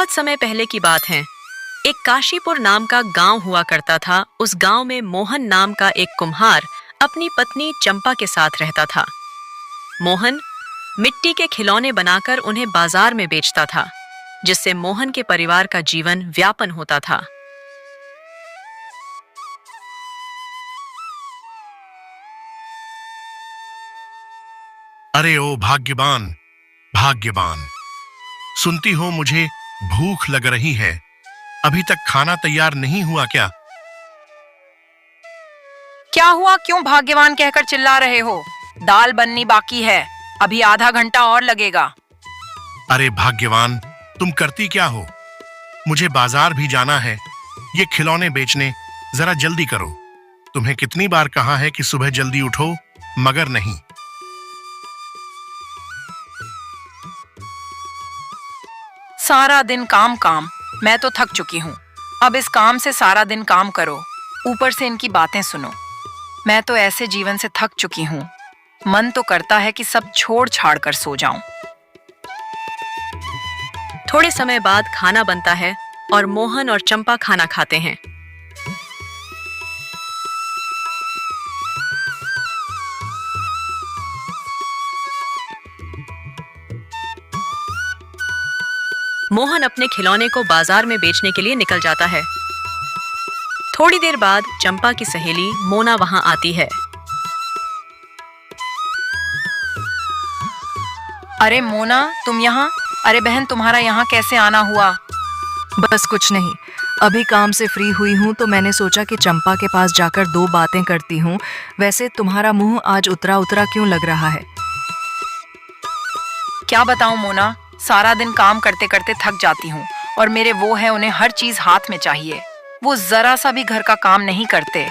बहुत समय पहले की बात है। एक काशीपुर नाम का गांव हुआ करता था। उस गांव में मोहन नाम का एक कुम्हार अपनी पत्नी चंपा के साथ रहता था। मोहन मिट्टी के खिलौने बनाकर उन्हें बाजार में बेचता था, जिससे मोहन के परिवार का जीवन व्यापन होता था। अरे ओ भाग्यवान, भाग्यवान, सुनती हो मुझे भूख लग रही है। अभी तक खाना तैयार नहीं हुआ क्या? क्या हुआ? क्यों भाग्यवान कहकर चिल्ला रहे हो? दाल बननी बाकी है, अभी आधा घंटा और लगेगा। अरे भाग्यवान, तुम करती क्या हो? मुझे बाजार भी जाना है। ये खिलौने बेचने, जरा जल्दी करो। तुम्हें कितनी बार कहा है कि सुबह जल्दी उठो, मगर नहीं। सारा दिन काम काम, मैं तो थक चुकी हूँ। अब इस काम से सारा दिन काम करो, ऊपर से इनकी बातें सुनो। मैं तो ऐसे जीवन से थक चुकी हूँ। मन तो करता है कि सब छोड़ छाड़ कर सो जाऊं। थोड़े समय बाद खाना बनता है और मोहन और चंपा खाना खाते हैं। मोहन अपने खिलौने को बाजार में बेचने के लिए निकल जाता है। थोड़ी देर बाद चंपा की सहेली मोना वहां आती है। अरे मोना, तुम यहाँ? अरे बहन, तुम्हारा यहाँ कैसे आना हुआ? बस कुछ नहीं, अभी काम से फ्री हुई हूँ तो मैंने सोचा कि चंपा के पास जाकर दो बातें करती हूँ। वैसे तुम्हारा मुंह आज उतरा उतरा क्यों लग रहा है? क्या बताऊं मोना, सारा दिन काम करते करते थक जाती हूँ और मेरे वो है, उन्हें हर चीज हाथ में चाहिए। वो जरा सा भी घर का काम नहीं करते।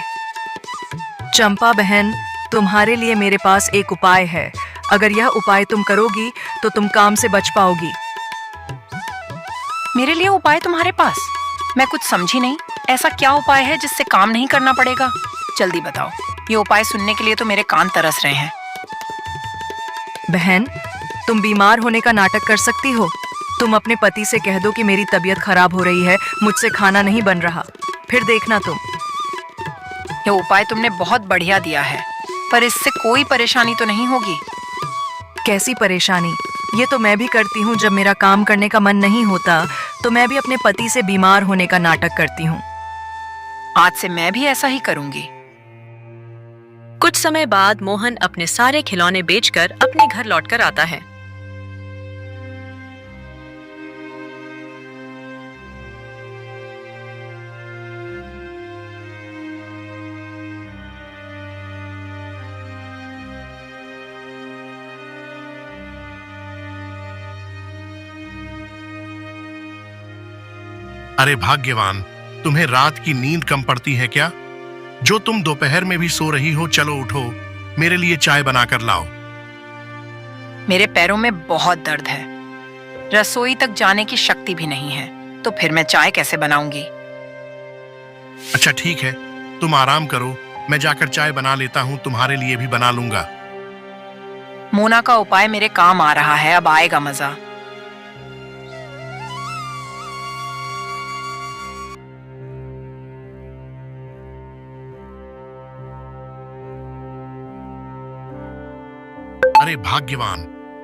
चंपा बहन, तुम्हारे लिए मेरे पास एक उपाय है। अगर यह उपाय तुम करोगी तो तुम काम से बच पाओगी। मेरे लिए उपाय तुम्हारे पास? मैं कुछ समझी नहीं। ऐसा क्या उपाय है जिससे काम नहीं करना पड़ेगा? जल्दी बताओ। ये उपाय सुनने के लिए तो मेरे कान तरस रहे हैं। बहन, तुम बीमार होने का नाटक कर सकती हो। तुम अपने पति से कह दो कि मेरी तबीयत खराब हो रही है, मुझसे खाना नहीं बन रहा। फिर देखना तुम। ये उपाय तुमने बहुत बढ़िया दिया है, पर इससे कोई परेशानी तो नहीं होगी? कैसी परेशानी? ये तो मैं भी करती हूँ। जब मेरा काम करने का मन नहीं होता तो मैं भी अपने पति से बीमार होने का नाटक करती हूँ। आज से मैं भी ऐसा ही करूंगी। कुछ समय बाद मोहन अपने सारे खिलौने बेचकर अपने घर लौटकर आता है। अरे भाग्यवान, तुम्हें रात की नींद कम पड़ती है क्या? जो तुम दोपहर में भी सो रही हो, चलो उठो, मेरे लिए चाय बनाकर लाओ। मेरे पैरों में बहुत दर्द है, रसोई तक जाने की शक्ति भी नहीं है, तो फिर मैं चाय कैसे बनाऊंगी? अच्छा ठीक है, तुम आराम करो, मैं जाकर चाय बना लेता हूँ, तुम्हारे लिए भी बना लूंगा। मोना का उपाय मेरे काम आ रहा है, अब आएगा मजा। अरे भाग्यवान,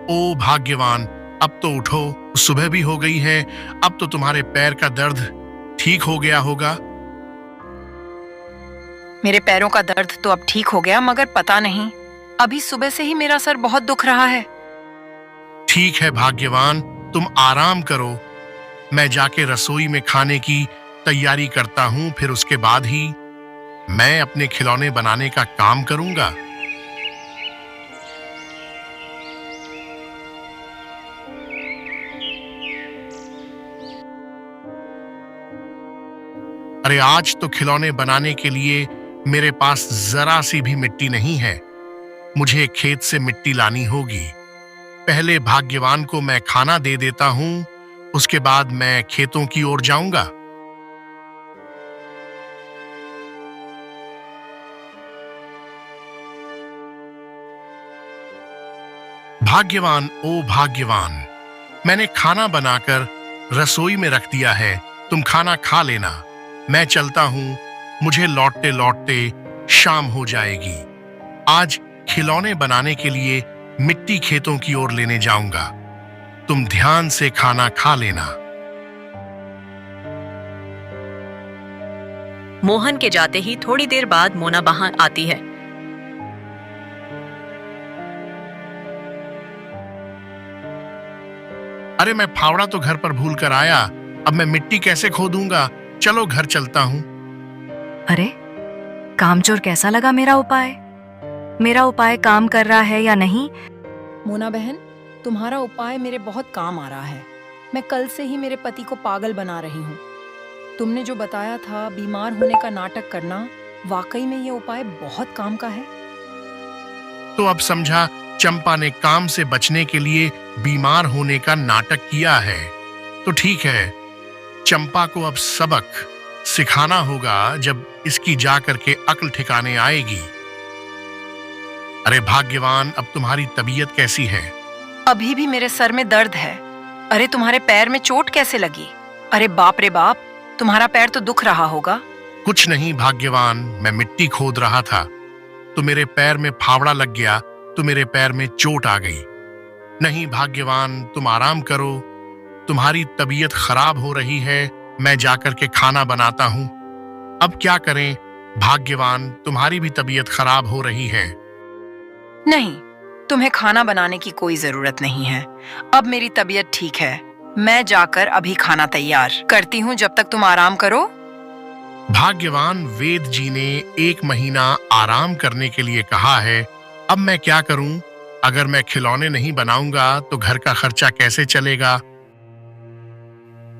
ओ भाग्यवान, अब तो उठो, सुबह भी हो गई है। अब तो तुम्हारे पैर का दर्द ठीक हो गया होगा। मेरे पैरों का दर्द तो अब ठीक हो गया, मगर पता नहीं, अभी सुबह से ही मेरा सर बहुत दुख रहा है। ठीक है भाग्यवान, तुम आराम करो, मैं जाके रसोई में खाने की तैयारी करता हूँ, फिर उसके बाद ही मैं अपने खिलौने बनाने का काम करूंगा। अरे आज तो खिलौने बनाने के लिए मेरे पास जरा सी भी मिट्टी नहीं है। मुझे खेत से मिट्टी लानी होगी। पहले भाग्यवान को मैं खाना दे देता हूँ, उसके बाद मैं खेतों की ओर जाऊंगा। भाग्यवान, ओ भाग्यवान, मैंने खाना बनाकर रसोई में रख दिया है, तुम खाना खा लेना। मैं चलता हूँ, मुझे लौटते लौटते शाम हो जाएगी। आज खिलौने बनाने के लिए मिट्टी खेतों की ओर लेने जाऊंगा। तुम ध्यान से खाना खा लेना। मोहन के जाते ही थोड़ी देर बाद मोना वहां आती है। अरे मैं फावड़ा तो घर पर भूल कर आया, अब मैं मिट्टी कैसे खोदूंगा? चलो घर चलता हूँ। अरे कामचोर, कैसा लगा मेरा उपाय? मेरा उपाय काम कर रहा है या नहीं? मोना बहन, तुम्हारा उपाय मेरे बहुत काम आ रहा है। मैं कल से ही मेरे पति को पागल बना रही हूँ। तुमने जो बताया था बीमार होने का नाटक करना, वाकई में ये उपाय बहुत काम का है। तो अब समझा, चंपा ने काम से बचने के लिए बीमार होने का नाटक किया है। तो ठीक है, चंपा को अब सबक सिखाना होगा जब इसकी जाकर के अक्ल ठिकाने आएगी। अरे भाग्यवान, अब तुम्हारी तबीयत कैसी है? अभी भी मेरे सर में दर्द है। अरे तुम्हारे पैर में चोट कैसे लगी? अरे बाप रे बाप, तुम्हारा पैर तो दुख रहा होगा। कुछ नहीं भाग्यवान, मैं मिट्टी खोद रहा था तो मेरे पैर में फावड़ा लग गया, तो मेरे पैर में चोट आ गई। नहीं भाग्यवान, तुम आराम करो, तुम्हारी तबीयत खराब हो रही है, मैं जाकर के खाना बनाता हूँ। अब क्या करें भाग्यवान, तुम्हारी भी तबीयत खराब हो रही है। नहीं, तुम्हें खाना बनाने की कोई जरूरत नहीं है। अब मेरी तबीयत ठीक है, मैं जाकर अभी खाना तैयार करती हूँ, जब तक तुम आराम करो। भाग्यवान, वेद जी ने 1 महीना आराम करने के लिए कहा है। अब मैं क्या करूं? अगर मैं खिलौने नहीं बनाऊंगा तो घर का खर्चा कैसे चलेगा?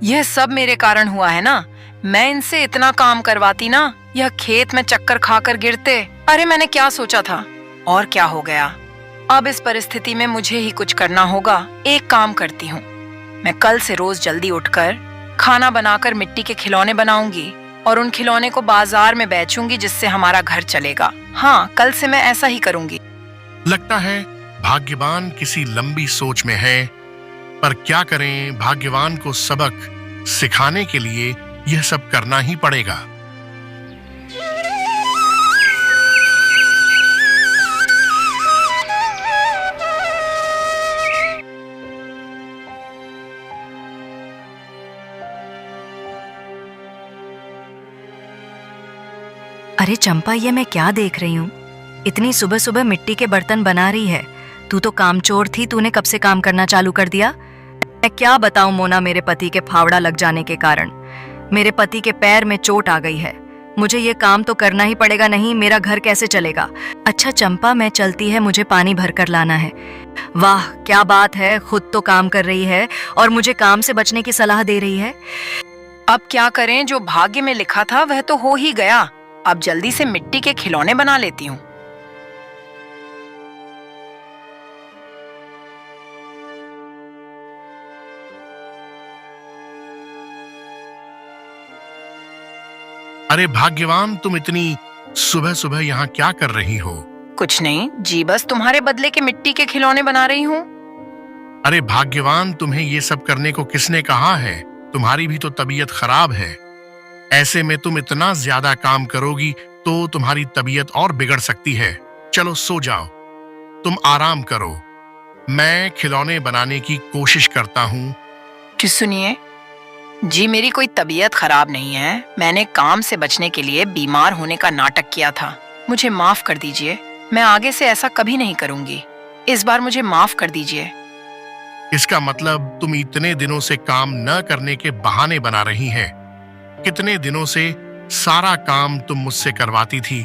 यह सब मेरे कारण हुआ है ना। मैं इनसे इतना काम करवाती ना, यह खेत में चक्कर खाकर गिरते। अरे मैंने क्या सोचा था और क्या हो गया। अब इस परिस्थिति में मुझे ही कुछ करना होगा। एक काम करती हूँ, मैं कल से रोज जल्दी उठकर खाना बनाकर मिट्टी के खिलौने बनाऊंगी और उन खिलौने को बाजार में बेचूंगी, जिससे हमारा घर चलेगा। हाँ, कल से मैं ऐसा ही करूंगी। लगता है भाग्यवान किसी लंबी सोच में है, पर क्या करें, भाग्यवान को सबक सिखाने के लिए यह सब करना ही पड़ेगा। अरे चंपा, ये मैं क्या देख रही हूँ? इतनी सुबह सुबह मिट्टी के बर्तन बना रही है। तू तो कामचोर थी, तूने कब से काम करना चालू कर दिया? मैं क्या बताऊं मोना, मेरे पति के फावड़ा लग जाने के कारण मेरे पति के पैर में चोट आ गई है। मुझे ये काम तो करना ही पड़ेगा, नहीं मेरा घर कैसे चलेगा। अच्छा चंपा, मैं चलती है, मुझे पानी भर कर लाना है। वाह क्या बात है, खुद तो काम कर रही है और मुझे काम से बचने की सलाह दे रही है। अब क्या करें, जो भाग्य में लिखा था वह तो हो ही गया। अब जल्दी से मिट्टी के खिलौने बना लेती हूँ। अरे भाग्यवान, तुम इतनी सुबह सुबह यहाँ क्या कर रही हो? कुछ नहीं जी, बस तुम्हारे बदले के मिट्टी के खिलौने बना रही हूँ। अरे भाग्यवान, तुम्हें ये सब करने को किसने कहा है? तुम्हारी भी तो तबीयत खराब है। ऐसे में तुम इतना ज्यादा काम करोगी तो तुम्हारी तबीयत और बिगड़ सकती है। चलो सो जाओ, तुम आराम करो, मैं खिलौने बनाने की कोशिश करता हूँ। जी सुनिए जी, मेरी कोई तबीयत खराब नहीं है। मैंने काम से बचने के लिए बीमार होने का नाटक किया था। मुझे माफ कर दीजिए, मैं आगे से ऐसा कभी नहीं करूंगी। इस बार मुझे माफ कर दीजिए। इसका मतलब तुम इतने दिनों से काम न करने के बहाने बना रही हैं। कितने दिनों से सारा काम तुम मुझसे करवाती थी।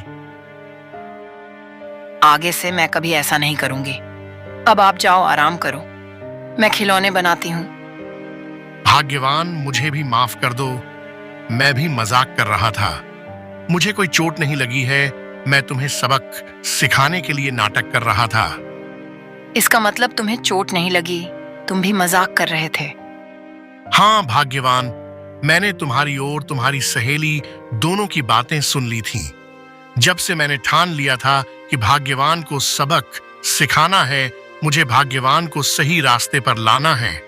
आगे से मैं कभी ऐसा नहीं करूंगी। अब आप जाओ, आराम करो, मैं खिलौने बनाती हूँ। भाग्यवान, मुझे भी माफ कर दो, मैं भी मजाक कर रहा था। मुझे कोई चोट नहीं लगी है, मैं तुम्हें सबक सिखाने के लिए नाटक कर रहा था। इसका मतलब तुम्हें चोट नहीं लगी, तुम भी मजाक कर रहे थे। हाँ भाग्यवान, मैंने तुम्हारी और तुम्हारी सहेली दोनों की बातें सुन ली थीं। जब से मैंने ठान लिया था कि भाग्यवान को सबक सिखाना है, मुझे भाग्यवान को सही रास्ते पर लाना है।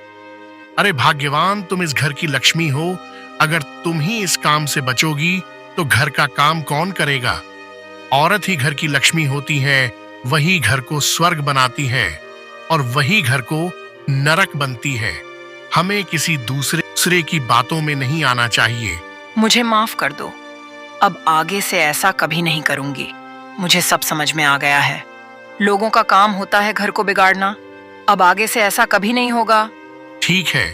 अरे भाग्यवान, तुम इस घर की लक्ष्मी हो। अगर तुम ही इस काम से बचोगी तो घर का काम कौन करेगा? औरत ही घर की लक्ष्मी होती है, वही घर को स्वर्ग बनाती है और वही घर को नरक बनती है। हमें किसी दूसरे की बातों में नहीं आना चाहिए। मुझे माफ कर दो। अब आगे से ऐसा कभी नहीं करूंगी। मुझे सब समझ में आ गया है। लोगों का काम होता है घर को बिगाड़ना। अब आगे से ऐसा कभी नहीं होगा। ठीक है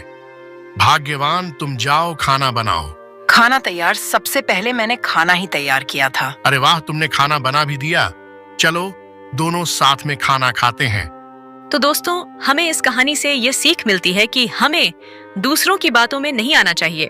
भाग्यवान, तुम जाओ खाना बनाओ। खाना तैयार? सबसे पहले मैंने खाना ही तैयार किया था। अरे वाह, तुमने खाना बना भी दिया। चलो दोनों साथ में खाना खाते हैं। तो दोस्तों, हमें इस कहानी से ये सीख मिलती है कि हमें दूसरों की बातों में नहीं आना चाहिए।